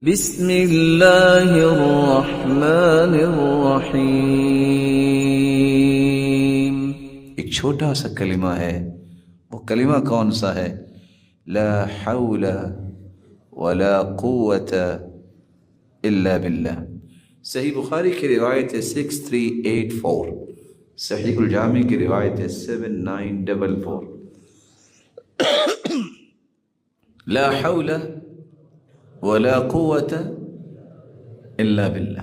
بسم اللہ الرحمن الرحیم۔ ایک چھوٹا سا کلمہ ہے، وہ کلمہ کون سا ہے؟ لا حول ولا قوت الا باللہ۔ صحیح بخاری کی روایت ہے 6384، صحیح الجامع کی روایت ہے 7944۔ لا حول ولا قوت الا باللہ۔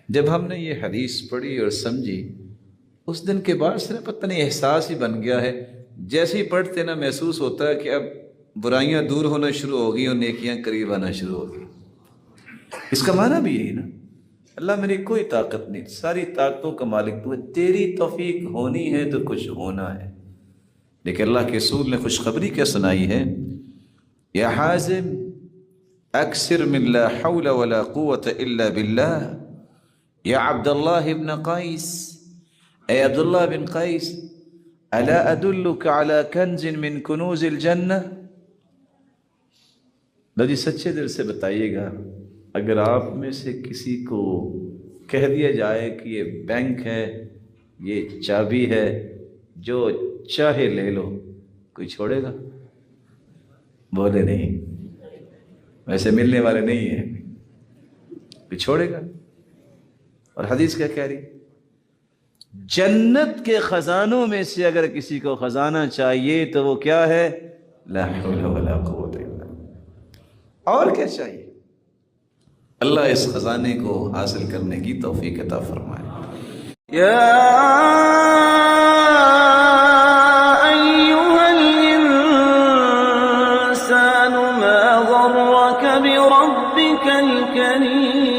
جب ہم نے یہ حدیث پڑھی اور سمجھی، اس دن کے بعد سے پتہ نہیں احساس ہی بن گیا ہے، جیسے ہی پڑھتے نا محسوس ہوتا ہے کہ اب برائیاں دور ہونا شروع ہو گئی اور نیکیاں قریب آنا شروع ہو گئی۔ اس کا معنی بھی یہی نا، اللہ میری کوئی طاقت نہیں، ساری طاقتوں کا مالک تو ہے، تیری توفیق ہونی ہے تو کچھ ہونا ہے۔ لیکن اللہ کے رسول نے خوشخبری کیا سنائی ہے؟ یا حازم اکثر من لا حول ولا قوت الا باللہ، یا عبداللہ بن قیس، اے عبداللہ بن قیس، الا ادلک علی کنز من کنوز الجنہ۔ لو جی سچے دل سے بتائیے گا، اگر آپ میں سے کسی کو کہہ دیا جائے کہ یہ بینک ہے، یہ چابی ہے، جو چاہے لے لو، کوئی چھوڑے گا؟ بولے نہیں، ویسے ملنے والے نہیں ہیں، کوئی چھوڑے گا؟ اور حدیث کیا کہہ رہی؟ جنت کے خزانوں میں سے اگر کسی کو خزانہ چاہیے تو وہ کیا ہے؟ لا حول ولا قوت الا باللہ۔ اور کیا چاہیے؟ اللہ اس خزانے کو حاصل کرنے کی توفیق عطا فرمائے۔ یا ایھا الانسان ما غرک بربک الکریم۔